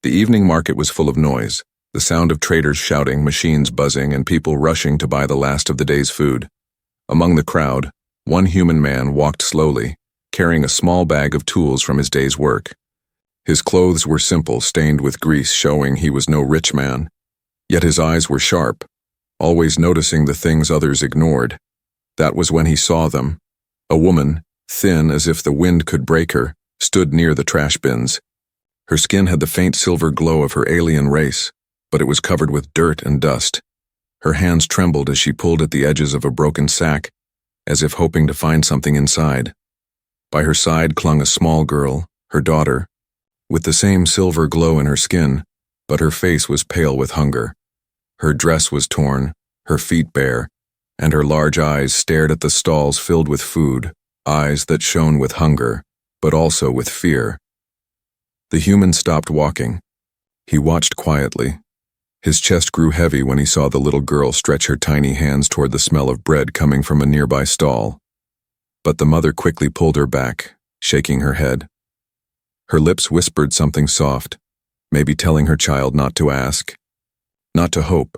The evening market was full of noise, the sound of traders shouting, machines buzzing, and people rushing to buy the last of the day's food. Among the crowd, one human man walked slowly, carrying a small bag of tools from his day's work. His clothes were simple, stained with grease, showing he was no rich man. Yet his eyes were sharp, always noticing the things others ignored. That was when he saw them. A woman, thin as if the wind could break her, stood near the trash bins. Her skin had the faint silver glow of her alien race, but it was covered with dirt and dust. Her hands trembled as she pulled at the edges of a broken sack, as if hoping to find something inside. By her side clung a small girl, her daughter, with the same silver glow in her skin, but her face was pale with hunger. Her dress was torn, her feet bare, and her large eyes stared at the stalls filled with food, eyes that shone with hunger, but also with fear. The human stopped walking. He watched quietly. His chest grew heavy when he saw the little girl stretch her tiny hands toward the smell of bread coming from a nearby stall. But the mother quickly pulled her back, shaking her head. Her lips whispered something soft, maybe telling her child not to ask, not to hope.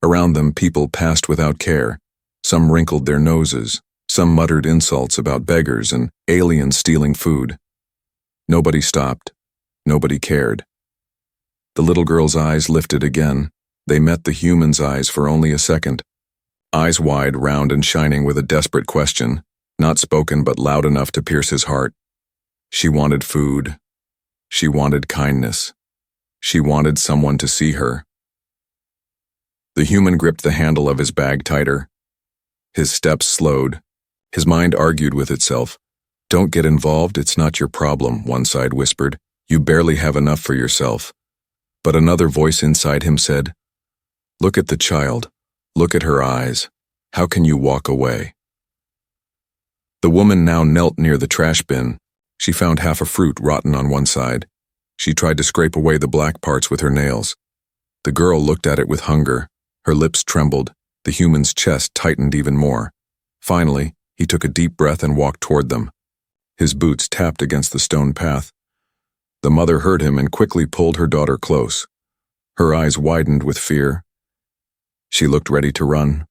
Around them, people passed without care. Some wrinkled their noses, some muttered insults about beggars and aliens stealing food. Nobody stopped. Nobody cared. The little girl's eyes lifted again. They met the human's eyes for only a second. Eyes wide, round, and shining with a desperate question, not spoken but loud enough to pierce his heart. She wanted food. She wanted kindness. She wanted someone to see her. The human gripped the handle of his bag tighter. His steps slowed. His mind argued with itself. "Don't get involved, it's not your problem," one side whispered. "You barely have enough for yourself." But another voice inside him said, "Look at the child. Look at her eyes. How can you walk away?" The woman now knelt near the trash bin. She found half a fruit rotten on one side. She tried to scrape away the black parts with her nails. The girl looked at it with hunger. Her lips trembled. The human's chest tightened even more. Finally, he took a deep breath and walked toward them. His boots tapped against the stone path. The mother heard him and quickly pulled her daughter close. Her eyes widened with fear. She looked ready to run.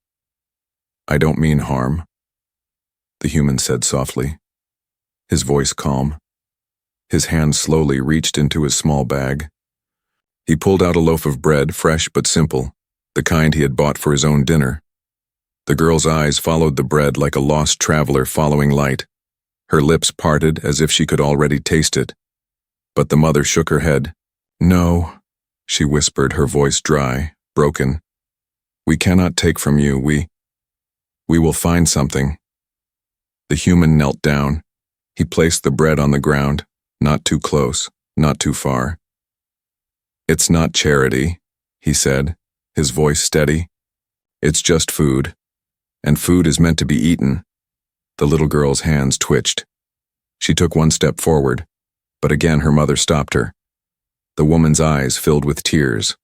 "I don't mean harm," the human said softly, his voice calm. His hand slowly reached into his small bag. He pulled out a loaf of bread, fresh but simple, the kind he had bought for his own dinner. The girl's eyes followed the bread like a lost traveler following light. Her lips parted as if she could already taste it. But the mother shook her head. "No," she whispered, her voice dry, broken. "We cannot take from you. We will find something." The human knelt down. He placed the bread on the ground, not too close, not too far. "It's not charity," he said, his voice steady. "It's just food, and food is meant to be eaten." The little girl's hands twitched. She took one step forward, but again her mother stopped her. The woman's eyes filled with tears.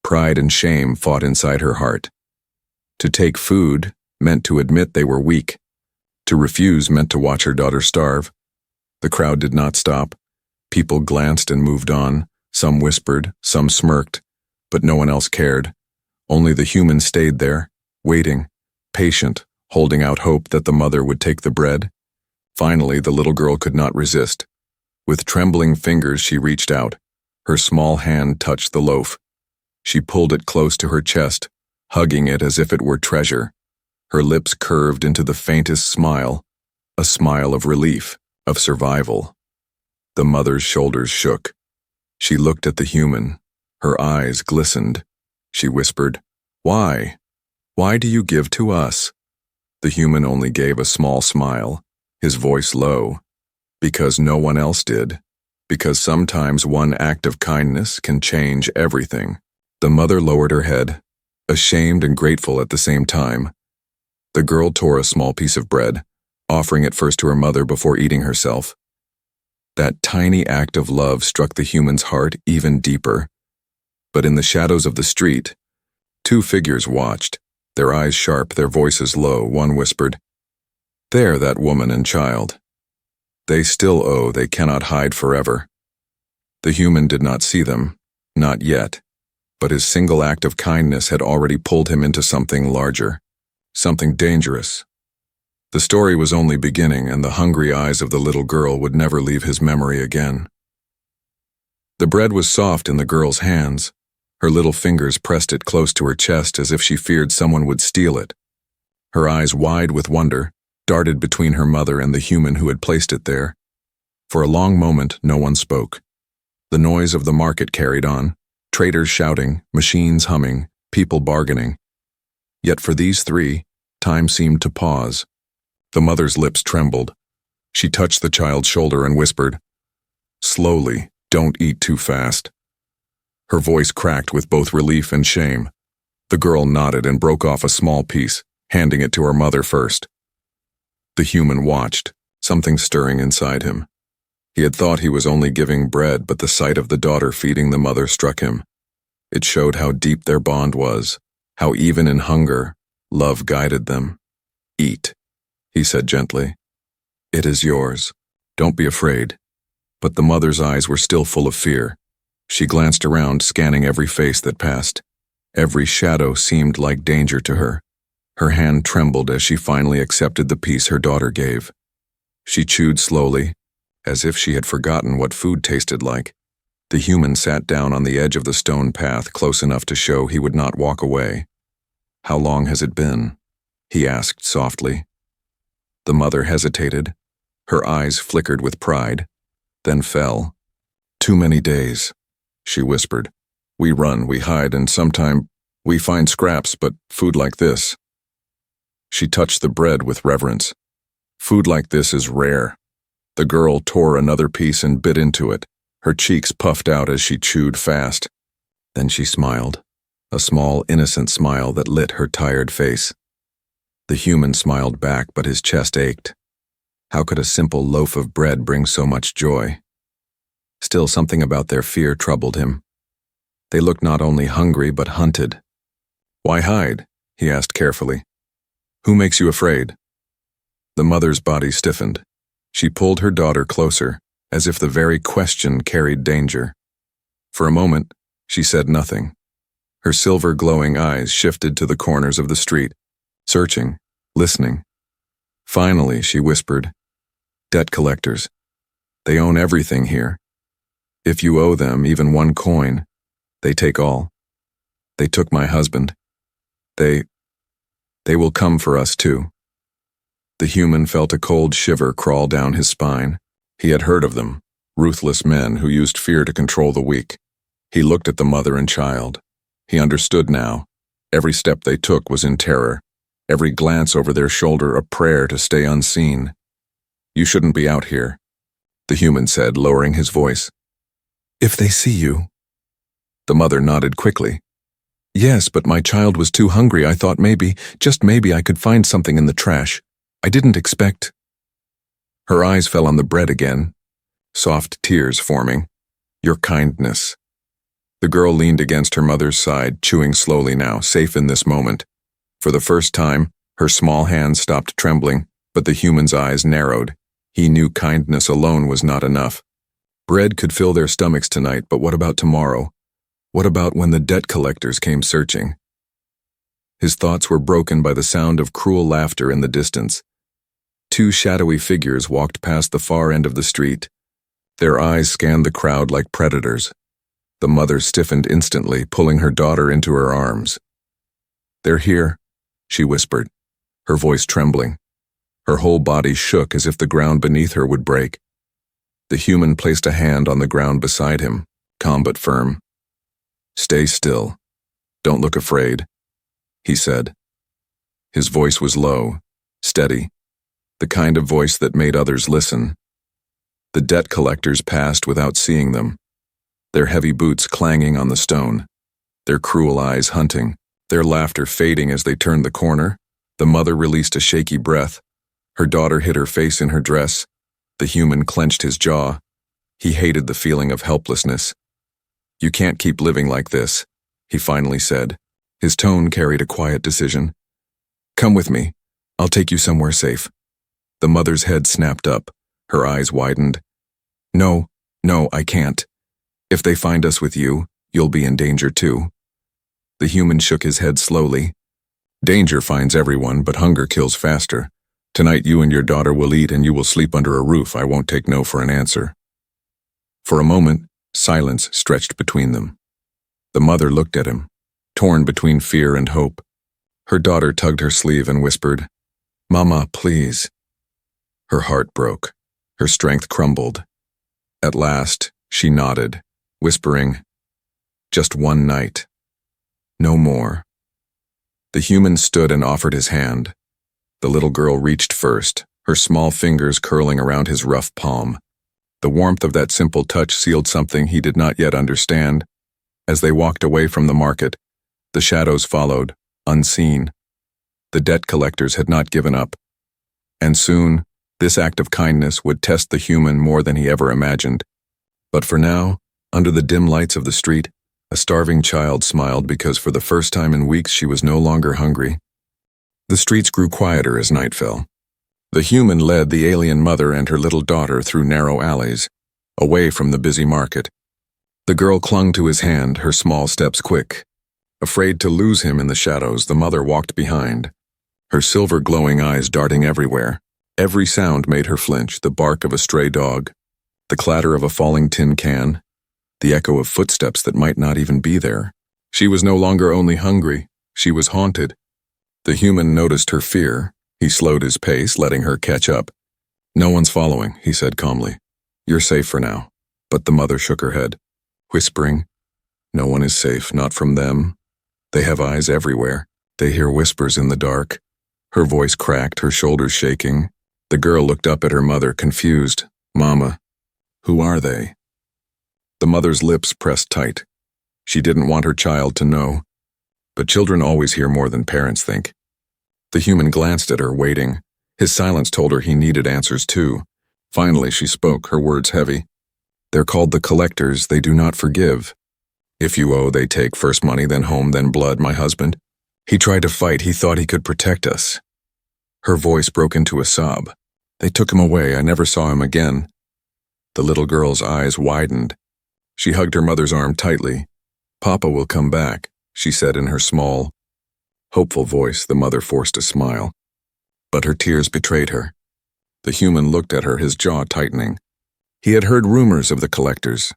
Pride and shame fought inside her heart. To take food meant to admit they were weak. To refuse meant to watch her daughter starve. The crowd did not stop. People glanced and moved on. Some whispered, some smirked, but no one else cared. Only the human stayed there, waiting, patient, holding out hope that the mother would take the bread. Finally, the little girl could not resist. With trembling fingers, she reached out. Her small hand touched the loaf. She pulled it close to her chest, hugging it as if it were treasure. Her lips curved into the faintest smile, a smile of relief, of survival. The mother's shoulders shook. She looked at the human. Her eyes glistened. She whispered, "Why? Why do you give to us?" The human only gave a small smile, his voice low. "Because no one else did. Because sometimes one act of kindness can change everything." The mother lowered her head, ashamed and grateful at the same time. The girl tore a small piece of bread, offering it first to her mother before eating herself. That tiny act of love struck the human's heart even deeper. But in the shadows of the street, two figures watched, their eyes sharp, their voices low. One whispered, "There, that woman and child. They still owe, they cannot hide forever." The human did not see them. Not yet. But his single act of kindness had already pulled him into something larger. Something dangerous. The story was only beginning, and the hungry eyes of the little girl would never leave his memory again. The bread was soft in the girl's hands. Her little fingers pressed it close to her chest as if she feared someone would steal it. Her eyes, wide with wonder, darted between her mother and the human who had placed it there. For a long moment, no one spoke. The noise of the market carried on, traders shouting, machines humming, people bargaining. Yet for these three, time seemed to pause. The mother's lips trembled. She touched the child's shoulder and whispered, "Slowly, don't eat too fast." Her voice cracked with both relief and shame. The girl nodded and broke off a small piece, handing it to her mother first. The human watched, something stirring inside him. He had thought he was only giving bread, but the sight of the daughter feeding the mother struck him. It showed how deep their bond was, how even in hunger, love guided them. "Eat," he said gently. "It is yours. Don't be afraid." But the mother's eyes were still full of fear. She glanced around, scanning every face that passed. Every shadow seemed like danger to her. Her hand trembled as she finally accepted the piece her daughter gave. She chewed slowly, as if she had forgotten what food tasted like. The human sat down on the edge of the stone path, close enough to show he would not walk away. "How long has it been?" he asked softly. The mother hesitated. Her eyes flickered with pride, then fell. "Too many days," she whispered. "We run, we hide, and sometime we find scraps, but food like this." She touched the bread with reverence. "Food like this is rare." The girl tore another piece and bit into it, her cheeks puffed out as she chewed fast. Then she smiled, a small, innocent smile that lit her tired face. The human smiled back, but his chest ached. How could a simple loaf of bread bring so much joy? Still, something about their fear troubled him. They looked not only hungry, but hunted. "Why hide?" he asked carefully. "Who makes you afraid?" The mother's body stiffened. She pulled her daughter closer, as if the very question carried danger. For a moment, she said nothing. Her silver glowing eyes shifted to the corners of the street, searching, listening. Finally, she whispered, "Debt collectors. They own everything here. If you owe them even one coin, they take all. They took my husband. They will come for us too." The human felt a cold shiver crawl down his spine. He had heard of them, ruthless men who used fear to control the weak. He looked at the mother and child. He understood now. Every step they took was in terror, every glance over their shoulder a prayer to stay unseen. "You shouldn't be out here," the human said, lowering his voice. "If they see you." The mother nodded quickly. "Yes, but my child was too hungry. I thought maybe, just maybe, I could find something in the trash. I didn't expect." Her eyes fell on the bread again, soft tears forming. "Your kindness." The girl leaned against her mother's side, chewing slowly now, safe in this moment. For the first time, her small hands stopped trembling, but the human's eyes narrowed. He knew kindness alone was not enough. Bread could fill their stomachs tonight, but what about tomorrow? What about when the debt collectors came searching? His thoughts were broken by the sound of cruel laughter in the distance. Two shadowy figures walked past the far end of the street. Their eyes scanned the crowd like predators. The mother stiffened instantly, pulling her daughter into her arms. "They're here," she whispered, her voice trembling. Her whole body shook as if the ground beneath her would break. The human placed a hand on the ground beside him, calm but firm. "Stay still. Don't look afraid," he said. His voice was low, steady, the kind of voice that made others listen. The debt collectors passed without seeing them, their heavy boots clanging on the stone, their cruel eyes hunting, their laughter fading as they turned the corner. The mother released a shaky breath. Her daughter hid her face in her dress. The human clenched his jaw. He hated the feeling of helplessness. "You can't keep living like this," he finally said. His tone carried a quiet decision. "Come with me. I'll take you somewhere safe." The mother's head snapped up. Her eyes widened. No, I can't. If they find us with you, You'll be in danger too. The human shook his head slowly. Danger finds everyone, but hunger kills faster. Tonight you and your daughter will eat and you will sleep under a roof. I won't take no for an answer. For a moment, silence stretched between them. The mother looked at him, torn between fear and hope. Her daughter tugged her sleeve and whispered, "Mama, please." Her heart broke. Her strength crumbled. At last, she nodded, whispering, "Just one night. No more." The human stood and offered his hand. The little girl reached first, her small fingers curling around his rough palm. The warmth of that simple touch sealed something he did not yet understand. As they walked away from the market, the shadows followed, unseen. The debt collectors had not given up. And soon, this act of kindness would test the human more than he ever imagined. But for now, under the dim lights of the street, a starving child smiled because for the first time in weeks she was no longer hungry. The streets grew quieter as night fell. The human led the alien mother and her little daughter through narrow alleys, away from the busy market. The girl clung to his hand, her small steps quick. Afraid to lose him in the shadows, the mother walked behind, her silver glowing eyes darting everywhere. Every sound made her flinch, the bark of a stray dog, the clatter of a falling tin can, the echo of footsteps that might not even be there. She was no longer only hungry, she was haunted. The human noticed her fear. He slowed his pace, letting her catch up. "No one's following," he said calmly. "You're safe for now." But the mother shook her head, whispering, "No one is safe, not from them. They have eyes everywhere. They hear whispers in the dark." Her voice cracked, her shoulders shaking. The girl looked up at her mother, confused. "Mama, who are they?" The mother's lips pressed tight. She didn't want her child to know. But children always hear more than parents think. The human glanced at her, waiting. His silence told her he needed answers too. Finally she spoke, her words heavy. "They're called the collectors. They do not forgive. If you owe, they take first money, then home, then blood, my husband. He tried to fight. He thought he could protect us." Her voice broke into a sob. "They took him away. I never saw him again." The little girl's eyes widened. She hugged her mother's arm tightly. "Papa will come back," she said in her small, hopeful voice. The mother forced a smile. But her tears betrayed her. The human looked at her, his jaw tightening. He had heard rumors of the collectors,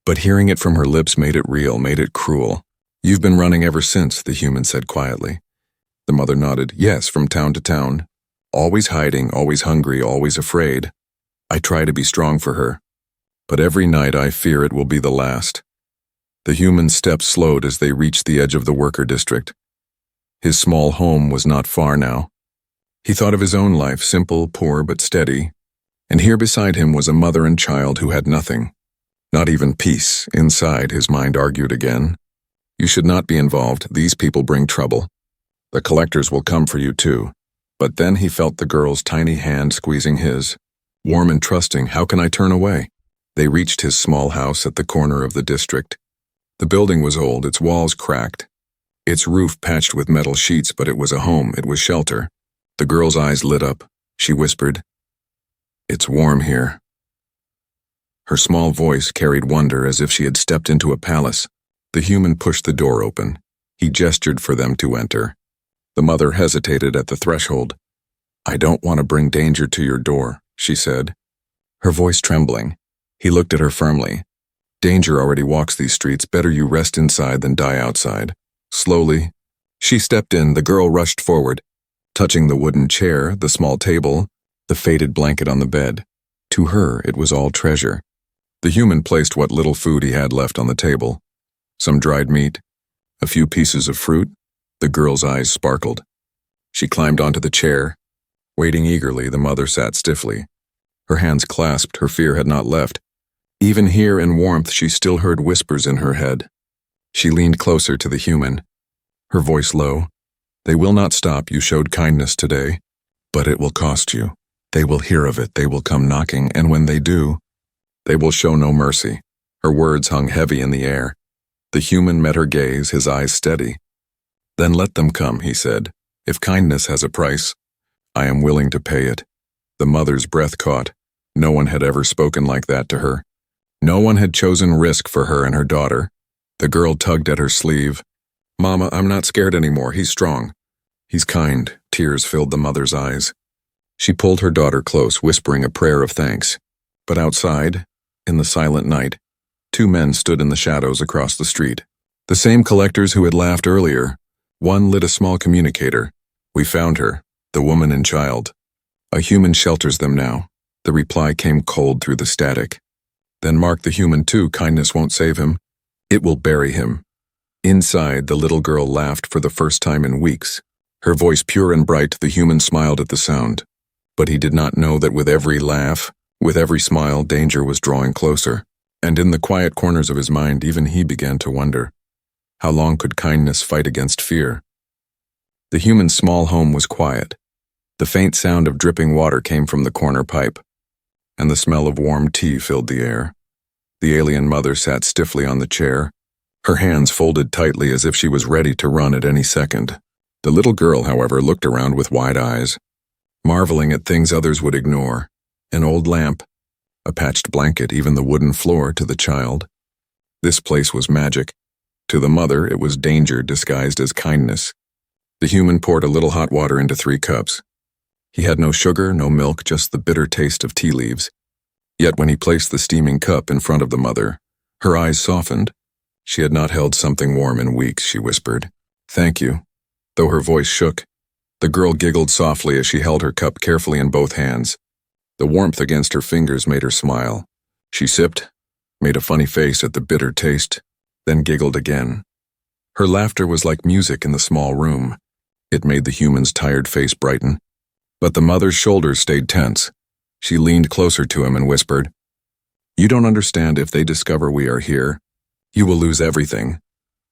but hearing it from her lips made it real, made it cruel. "You've been running ever since," the human said quietly. The mother nodded. "Yes, from town to town. Always hiding, always hungry, always afraid. I try to be strong for her. But every night I fear it will be the last." The human's steps slowed as they reached the edge of the worker district. His small home was not far now. He thought of his own life, simple, poor, but steady. And here beside him was a mother and child who had nothing. Not even peace. Inside, his mind argued again. "You should not be involved. These people bring trouble. The collectors will come for you too." But then he felt the girl's tiny hand squeezing his. Warm and trusting, how can I turn away? They reached his small house at the corner of the district. The building was old, its walls cracked, its roof patched with metal sheets, but it was a home, it was shelter. The girl's eyes lit up. She whispered, "It's warm here." Her small voice carried wonder as if she had stepped into a palace. The human pushed the door open. He gestured for them to enter. The mother hesitated at the threshold. "I don't want to bring danger to your door," she said, her voice trembling. He looked at her firmly. "Danger already walks these streets. Better you rest inside than die outside." Slowly, she stepped in. The girl rushed forward, touching the wooden chair, the small table, the faded blanket on the bed. To her, it was all treasure. The human placed what little food he had left on the table. Some dried meat, a few pieces of fruit. The girl's eyes sparkled. She climbed onto the chair. Waiting eagerly, the mother sat stiffly. Her hands clasped, her fear had not left. Even here in warmth, she still heard whispers in her head. She leaned closer to the human, her voice low. "They will not stop. You showed kindness today, but it will cost you. They will hear of it. They will come knocking, and when they do, they will show no mercy." Her words hung heavy in the air. The human met her gaze, his eyes steady. "Then let them come," he said. "If kindness has a price, I am willing to pay it." The mother's breath caught. No one had ever spoken like that to her. No one had chosen risk for her and her daughter. The girl tugged at her sleeve. "Mama, I'm not scared anymore. He's strong. He's kind." Tears filled the mother's eyes. She pulled her daughter close, whispering a prayer of thanks. But outside, in the silent night, two men stood in the shadows across the street. The same collectors who had laughed earlier. One lit a small communicator. "We found her, the woman and child. A human shelters them now." The reply came cold through the static. "Then mark the human too. Kindness won't save him. It will bury him." Inside, the little girl laughed for the first time in weeks. Her voice pure and bright, the human smiled at the sound. But he did not know that with every laugh, with every smile, danger was drawing closer. And in the quiet corners of his mind, even he began to wonder, how long could kindness fight against fear? The human's small home was quiet. The faint sound of dripping water came from the corner pipe, and the smell of warm tea filled the air. The alien mother sat stiffly on the chair, her hands folded tightly as if she was ready to run at any second. The little girl, however, looked around with wide eyes, marveling at things others would ignore. An old lamp, a patched blanket, even the wooden floor to the child. This place was magic. To the mother, it was danger disguised as kindness. The human poured a little hot water into 3 cups. He had no sugar, no milk, just the bitter taste of tea leaves. Yet when he placed the steaming cup in front of the mother, her eyes softened. She had not held something warm in weeks, she whispered. "Thank you." Though her voice shook, the girl giggled softly as she held her cup carefully in both hands. The warmth against her fingers made her smile. She sipped, made a funny face at the bitter taste, then giggled again. Her laughter was like music in the small room. It made the human's tired face brighten. But the mother's shoulders stayed tense. She leaned closer to him and whispered, "You don't understand. If they discover we are here, you will lose everything.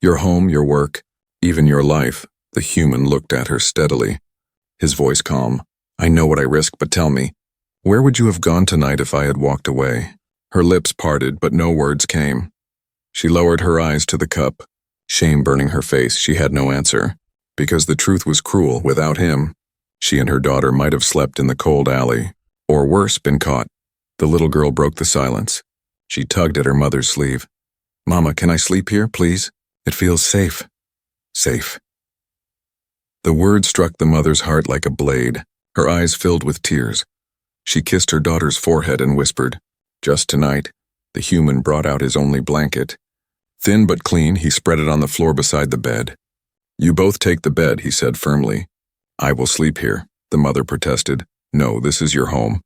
Your home, your work, even your life." The human looked at her steadily, his voice calm. "I know what I risk, but tell me, where would you have gone tonight if I had walked away?" Her lips parted, but no words came. She lowered her eyes to the cup, shame burning her face. She had no answer, because the truth was cruel. Without him, she and her daughter might have slept in the cold alley, or worse, been caught. The little girl broke the silence. She tugged at her mother's sleeve. "Mama, can I sleep here, please? It feels safe." Safe. The word struck the mother's heart like a blade. Her eyes filled with tears. She kissed her daughter's forehead and whispered, "Just tonight." The human brought out his only blanket. Thin but clean, he spread it on the floor beside the bed. "You both take the bed," he said firmly. "I will sleep here," the mother protested. "No, this is your home.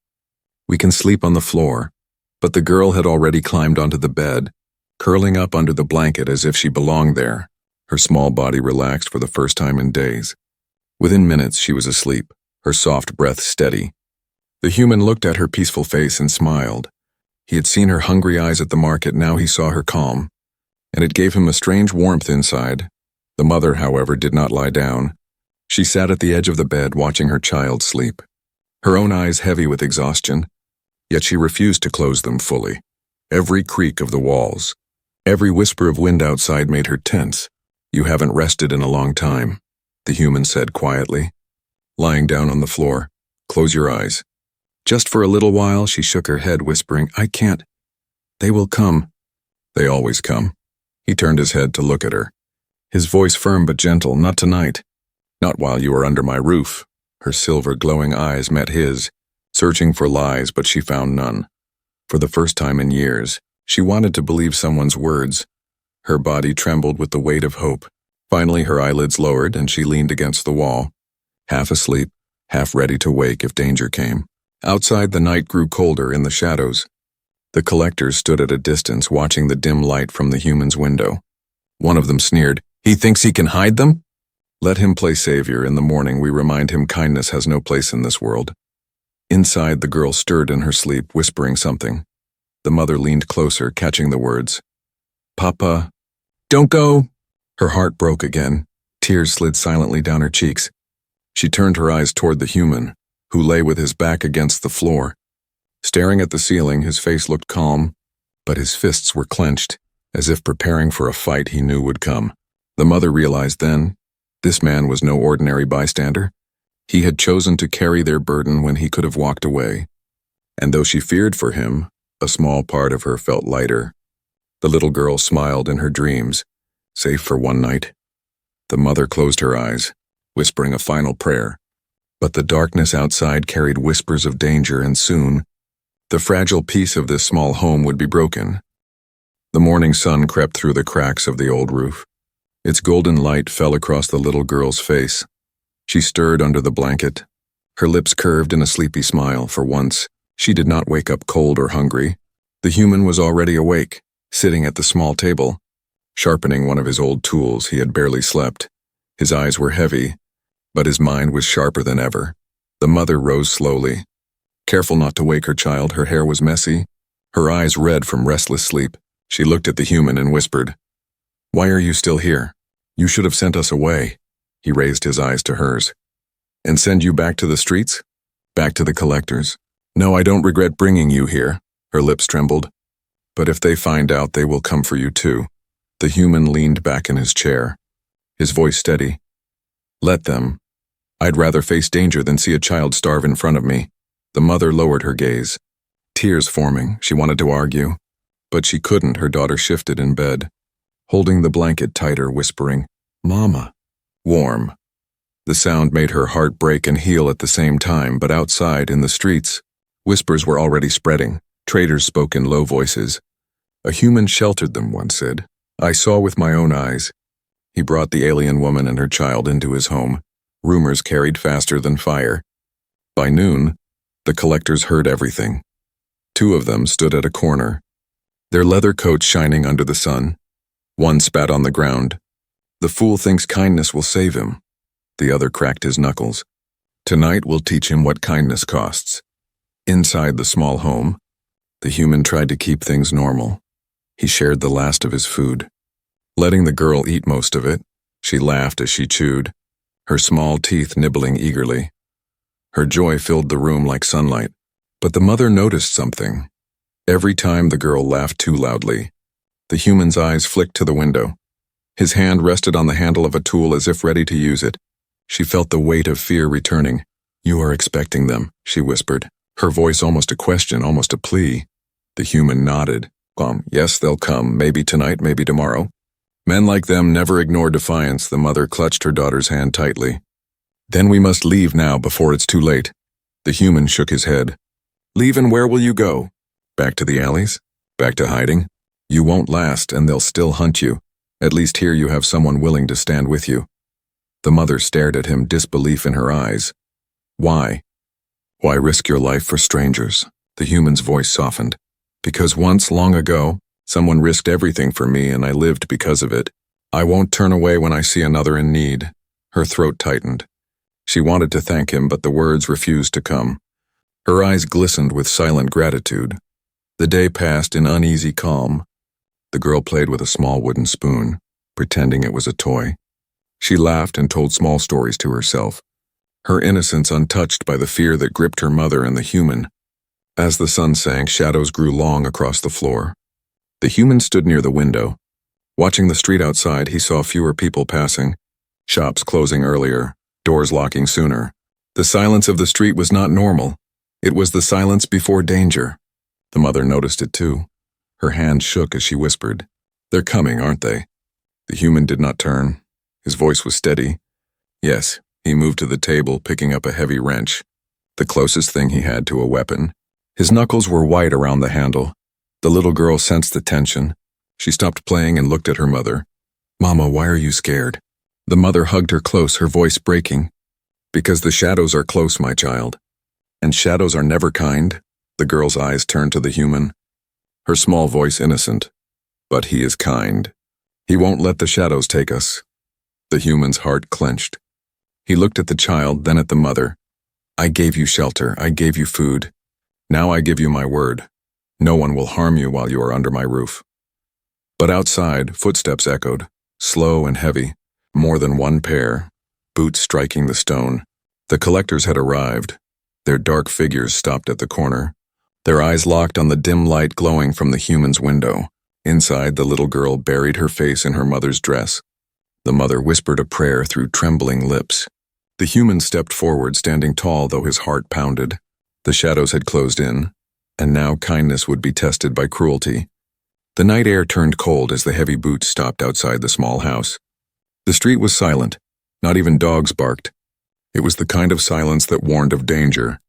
We can sleep on the floor." But the girl had already climbed onto the bed, curling up under the blanket as if she belonged there. Her small body relaxed for the first time in days. Within minutes, she was asleep, her soft breath steady. The human looked at her peaceful face and smiled. He had seen her hungry eyes at the market, now he saw her calm, and it gave him a strange warmth inside. The mother, however, did not lie down. She sat at the edge of the bed, watching her child sleep, her own eyes heavy with exhaustion, yet she refused to close them fully. Every creak of the walls, every whisper of wind outside made her tense. "You haven't rested in a long time," the human said quietly, lying down on the floor. "Close your eyes." "Just for a little while," she shook her head, whispering, "I can't. They will come." "They always come." He turned his head to look at her, his voice firm but gentle. "Not tonight. Not while you are under my roof." Her silver glowing eyes met his, searching for lies, but she found none. For the first time in years, she wanted to believe someone's words. Her body trembled with the weight of hope. Finally, her eyelids lowered and she leaned against the wall, half asleep, half ready to wake if danger came. Outside, the night grew colder in the shadows. The collectors stood at a distance, watching the dim light from the human's window. One of them sneered, "He thinks he can hide them?" "Let him play savior. In the morning we remind him kindness has no place in this world." Inside, the girl stirred in her sleep, whispering something. The mother leaned closer, catching the words. "Papa, don't go!" Her heart broke again. Tears slid silently down her cheeks. She turned her eyes toward the human, who lay with his back against the floor. Staring at the ceiling, his face looked calm, but his fists were clenched, as if preparing for a fight he knew would come. The mother realized then, this man was no ordinary bystander. He had chosen to carry their burden when he could have walked away. And though she feared for him, a small part of her felt lighter. The little girl smiled in her dreams, safe for one night. The mother closed her eyes, whispering a final prayer. But the darkness outside carried whispers of danger, and soon, the fragile peace of this small home would be broken. The morning sun crept through the cracks of the old roof. Its golden light fell across the little girl's face. She stirred under the blanket, her lips curved in a sleepy smile. For once, she did not wake up cold or hungry. The human was already awake, sitting at the small table, sharpening one of his old tools. He had barely slept. His eyes were heavy, but his mind was sharper than ever. The mother rose slowly, careful not to wake her child. Her hair was messy, her eyes red from restless sleep. She looked at the human and whispered, "Why are you still here? You should have sent us away." He raised his eyes to hers. "And send you back to the streets? Back to the collectors? No, I don't regret bringing you here." Her lips trembled. "But if they find out, they will come for you too." The human leaned back in his chair, his voice steady. "Let them. I'd rather face danger than see a child starve in front of me." The mother lowered her gaze, tears forming. She wanted to argue, but she couldn't. Her daughter shifted in bed, holding the blanket tighter, whispering, "Mama." Warm. The sound made her heart break and heal at the same time. But outside, in the streets, whispers were already spreading. Traders spoke in low voices. "A human sheltered them," one said. "I saw with my own eyes. He brought the alien woman and her child into his home." Rumors carried faster than fire. By noon, the collectors heard everything. Two of them stood at a corner, their leather coats shining under the sun. One spat on the ground. "The fool thinks kindness will save him." The other cracked his knuckles. "Tonight we'll teach him what kindness costs." Inside the small home, the human tried to keep things normal. He shared the last of his food, letting the girl eat most of it. She laughed as she chewed, her small teeth nibbling eagerly. Her joy filled the room like sunlight. But the mother noticed something. Every time the girl laughed too loudly, the human's eyes flicked to the window. His hand rested on the handle of a tool as if ready to use it. She felt the weight of fear returning. "You are expecting them," she whispered, her voice almost a question, almost a plea. The human nodded. Yes, they'll come, maybe tonight, maybe tomorrow." Men like them never ignore defiance. The mother clutched her daughter's hand tightly. "Then we must leave now before it's too late." The human shook his head. "Leave, and where will you go? Back to the alleys? Back to hiding? You won't last, and they'll still hunt you. At least here you have someone willing to stand with you." The mother stared at him, disbelief in her eyes. "Why? Why risk your life for strangers?" The human's voice softened. "Because once, long ago, someone risked everything for me, and I lived because of it. I won't turn away when I see another in need." Her throat tightened. She wanted to thank him, but the words refused to come. Her eyes glistened with silent gratitude. The day passed in uneasy calm. The girl played with a small wooden spoon, pretending it was a toy. She laughed and told small stories to herself, her innocence untouched by the fear that gripped her mother and the human. As the sun sank, shadows grew long across the floor. The human stood near the window. Watching the street outside, he saw fewer people passing, shops closing earlier, doors locking sooner. The silence of the street was not normal. It was the silence before danger. The mother noticed it too. Her hand shook as she whispered, "They're coming, aren't they?" The human did not turn. His voice was steady. "Yes." He moved to the table, picking up a heavy wrench, the closest thing he had to a weapon. His knuckles were white around the handle. The little girl sensed the tension. She stopped playing and looked at her mother. "Mama, why are you scared?" The mother hugged her close, her voice breaking. "Because the shadows are close, my child. And shadows are never kind." The girl's eyes turned to the human, her small voice innocent. "But he is kind. He won't let the shadows take us." The human's heart clenched. He looked at the child, then at the mother. "I gave you shelter. I gave you food. Now I give you my word. No one will harm you while you are under my roof." But outside, footsteps echoed, slow and heavy, more than one pair, boots striking the stone. The collectors had arrived. Their dark figures stopped at the corner, their eyes locked on the dim light glowing from the human's window. Inside, the little girl buried her face in her mother's dress. The mother whispered a prayer through trembling lips. The human stepped forward, standing tall though his heart pounded. The shadows had closed in, and now kindness would be tested by cruelty. The night air turned cold as the heavy boots stopped outside the small house. The street was silent. Not even dogs barked. It was the kind of silence that warned of danger.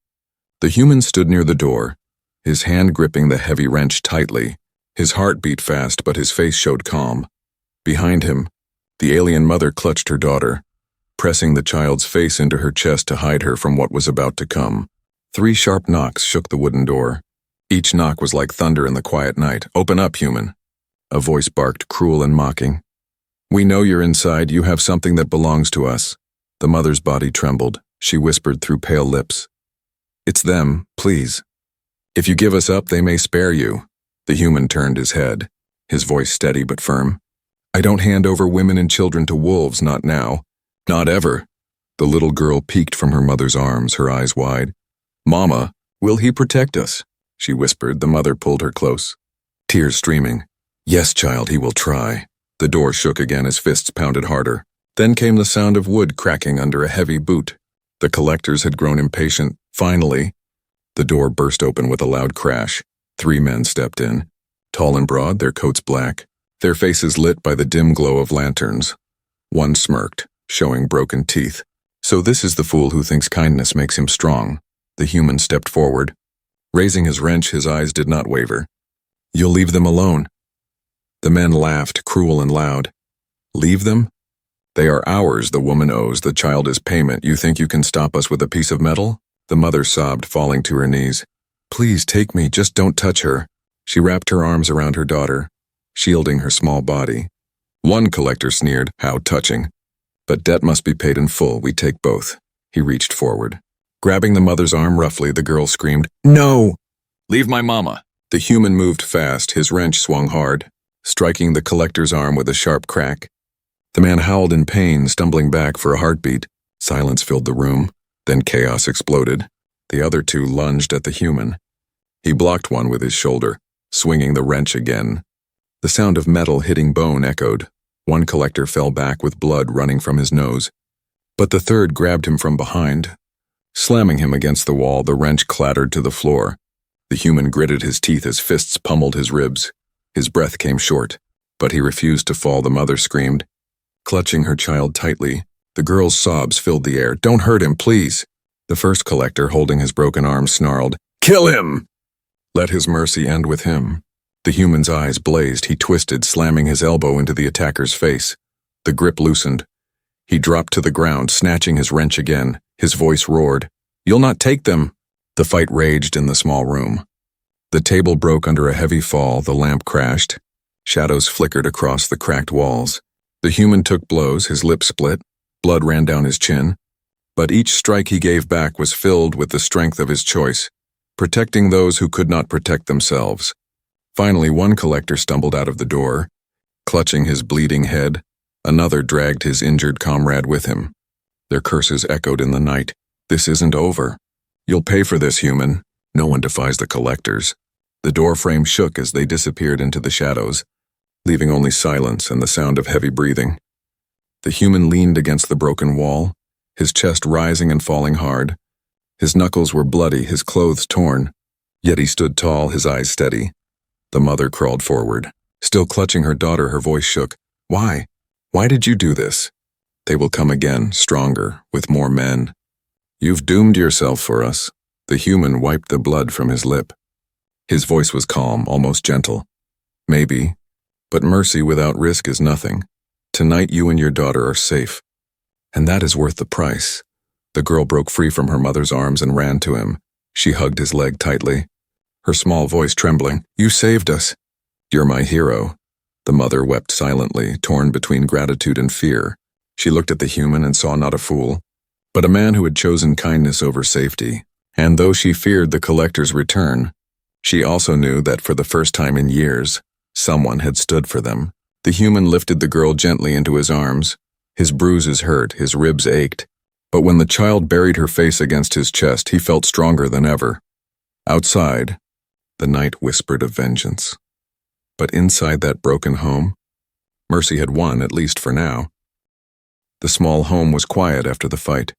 The human stood near the door, his hand gripping the heavy wrench tightly. His heart beat fast, but his face showed calm. Behind him, the alien mother clutched her daughter, pressing the child's face into her chest to hide her from what was about to come. 3 sharp knocks shook the wooden door. Each knock was like thunder in the quiet night. "Open up, human." A voice barked, cruel and mocking. "We know you're inside. You have something that belongs to us." The mother's body trembled. She whispered through pale lips, "It's them, please. If you give us up, they may spare you." The human turned his head, his voice steady but firm. "I don't hand over women and children to wolves, not now. Not ever." The little girl peeked from her mother's arms, her eyes wide. "Mama, will he protect us?" she whispered. The mother pulled her close, tears streaming. "Yes, child, he will try." The door shook again as fists pounded harder. Then came the sound of wood cracking under a heavy boot. The collectors had grown impatient. Finally, the door burst open with a loud crash. 3 men stepped in, tall and broad, their coats black, their faces lit by the dim glow of lanterns. One smirked, showing broken teeth. "So this is the fool who thinks kindness makes him strong." The human stepped forward. Raising his wrench, his eyes did not waver. "You'll leave them alone." The men laughed, cruel and loud. "Leave them? They are ours, the woman owes. The child is payment. You think you can stop us with a piece of metal?" The mother sobbed, falling to her knees. "Please take me, just don't touch her." She wrapped her arms around her daughter, shielding her small body. One collector sneered, "How touching. But debt must be paid in full. We take both." He reached forward. Grabbing the mother's arm roughly, the girl screamed, "No! Leave my mama!" The human moved fast, his wrench swung hard, striking the collector's arm with a sharp crack. The man howled in pain, stumbling back for a heartbeat. Silence filled the room, then chaos exploded. The other 2 lunged at the human. He blocked one with his shoulder, swinging the wrench again. The sound of metal hitting bone echoed. One collector fell back with blood running from his nose. But the 3rd grabbed him from behind. Slamming him against the wall, the wrench clattered to the floor. The human gritted his teeth as fists pummeled his ribs. His breath came short, but he refused to fall. The mother screamed, clutching her child tightly. The girl's sobs filled the air. "Don't hurt him, please." The first collector, holding his broken arm, snarled, "Kill him! Let his mercy end with him." The human's eyes blazed. He twisted, slamming his elbow into the attacker's face. The grip loosened. He dropped to the ground, snatching his wrench again. His voice roared, "You'll not take them!" The fight raged in the small room. The table broke under a heavy fall, the lamp crashed. Shadows flickered across the cracked walls. The human took blows, his lips split, blood ran down his chin. But each strike he gave back was filled with the strength of his choice, protecting those who could not protect themselves. Finally, one collector stumbled out of the door, clutching his bleeding head. Another dragged his injured comrade with him. Their curses echoed in the night. "This isn't over. You'll pay for this, human." No one defies the collectors. The door frame shook as they disappeared into the shadows, leaving only silence and the sound of heavy breathing. The human leaned against the broken wall, his chest rising and falling hard. His knuckles were bloody, his clothes torn, yet he stood tall, his eyes steady. The mother crawled forward, still clutching her daughter. Her voice shook. "Why? Why did you do this? They will come again, stronger, with more men. You've doomed yourself for us." The human wiped the blood from his lip. His voice was calm, almost gentle. "Maybe, but mercy without risk is nothing. Tonight you and your daughter are safe. And that is worth the price." The girl broke free from her mother's arms and ran to him. She hugged his leg tightly, her small voice trembling. "You saved us." "You're my hero." The mother wept silently, torn between gratitude and fear. She looked at the human and saw not a fool, but a man who had chosen kindness over safety. And though she feared the collector's return, she also knew that for the first time in years, someone had stood for them. The human lifted the girl gently into his arms. His bruises hurt, his ribs ached. But when the child buried her face against his chest, he felt stronger than ever. Outside, the night whispered of vengeance. But inside that broken home, mercy had won, at least for now. The small home was quiet after the fight.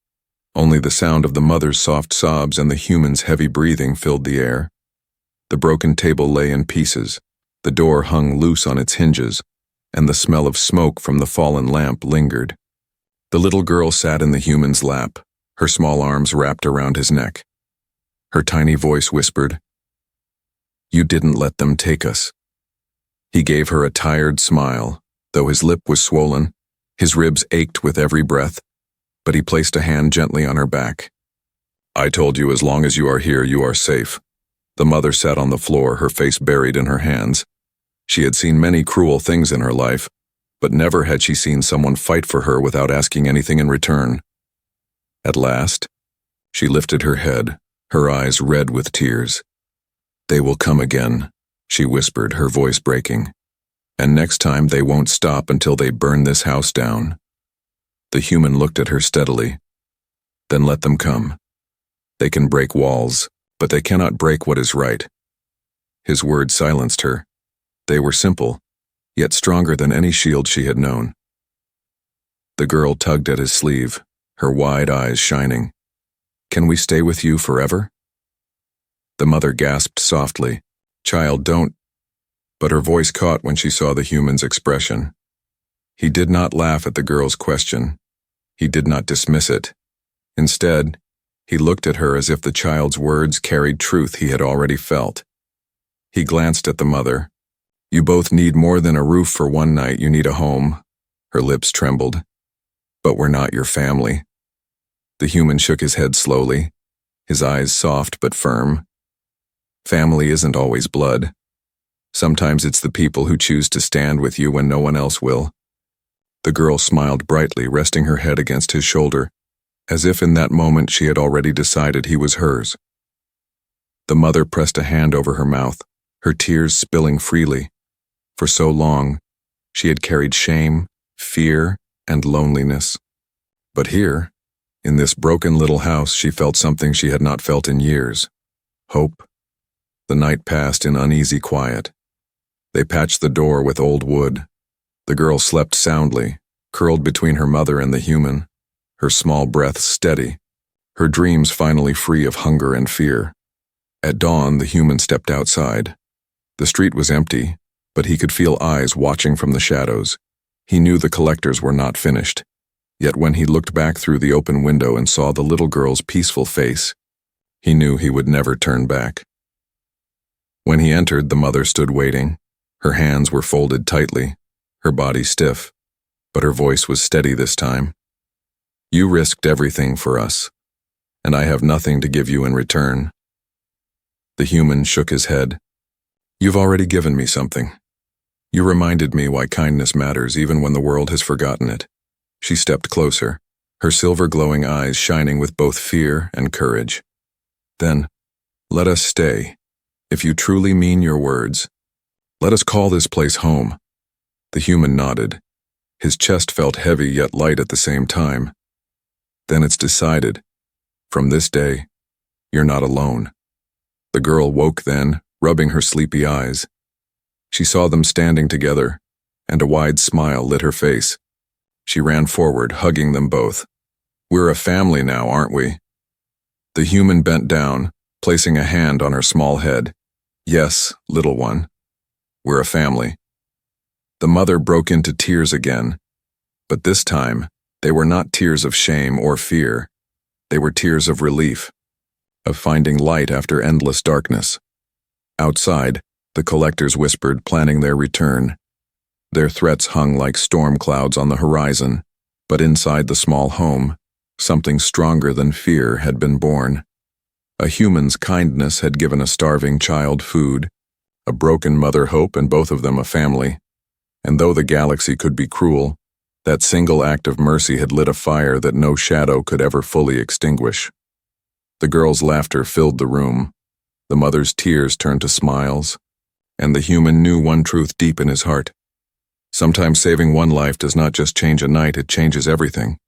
Only the sound of the mother's soft sobs and the human's heavy breathing filled the air. The broken table lay in pieces, The door hung loose on its hinges, and the smell of smoke from the fallen lamp lingered. The little girl sat in the human's lap, her small arms wrapped around his neck. Her tiny voice whispered, "You didn't let them take us." He gave her a tired smile, though his lip was swollen, his ribs ached with every breath, but he placed a hand gently on her back. "I told you as long as you are here, you are safe." The mother sat on the floor, her face buried in her hands. She had seen many cruel things in her life, but never had she seen someone fight for her without asking anything in return. At last, she lifted her head, her eyes red with tears. "They will come again," she whispered, her voice breaking. "And next time they won't stop until they burn this house down." The human looked at her steadily. "Then let them come. They can break walls, but they cannot break what is right." His words silenced her. They were simple, yet stronger than any shield she had known. The girl tugged at his sleeve, her wide eyes shining. "Can we stay with you forever?" The mother gasped softly, "Child, don't." But her voice caught when she saw the human's expression. He did not laugh at the girl's question. He did not dismiss it. Instead, he looked at her as if the child's words carried truth he had already felt. He glanced at the mother. "You both need more than a roof for one night. You need a home." Her lips trembled. "But we're not your family." The human shook his head slowly, his eyes soft but firm. "Family isn't always blood. Sometimes it's the people who choose to stand with you when no one else will." The girl smiled brightly, resting her head against his shoulder, as if in that moment she had already decided he was hers. The mother pressed a hand over her mouth, her tears spilling freely. For so long, she had carried shame, fear, and loneliness. But here, in this broken little house, she felt something she had not felt in years: hope. The night passed in uneasy quiet. They patched the door with old wood. The girl slept soundly, curled between her mother and the human, her small breaths steady, her dreams finally free of hunger and fear. At dawn, the human stepped outside. The street was empty, but he could feel eyes watching from the shadows. He knew the collectors were not finished. Yet when he looked back through the open window and saw the little girl's peaceful face, he knew he would never turn back. When he entered, the mother stood waiting. Her hands were folded tightly, her body stiff, but her voice was steady this time. "You risked everything for us, and I have nothing to give you in return." The human shook his head. "You've already given me something. You reminded me why kindness matters even when the world has forgotten it." She stepped closer, her silver glowing eyes shining with both fear and courage. "Then, let us stay. If you truly mean your words, let us call this place home." The human nodded. His chest felt heavy yet light at the same time. "Then it's decided. From this day, you're not alone." The girl woke then, rubbing her sleepy eyes. She saw them standing together, and a wide smile lit her face. She ran forward, hugging them both. "We're a family now, aren't we?" The human bent down, placing a hand on her small head. "Yes, little one. We're a family." The mother broke into tears again, but this time, they were not tears of shame or fear. They were tears of relief, of finding light after endless darkness. Outside, the collectors whispered, planning their return. Their threats hung like storm clouds on the horizon, but inside the small home, something stronger than fear had been born. A human's kindness had given a starving child food, a broken mother hope, and both of them a family. And though the galaxy could be cruel, that single act of mercy had lit a fire that no shadow could ever fully extinguish. The girl's laughter filled the room. The mother's tears turned to smiles, and the human knew one truth deep in his heart. Sometimes saving one life does not just change a night, it changes everything.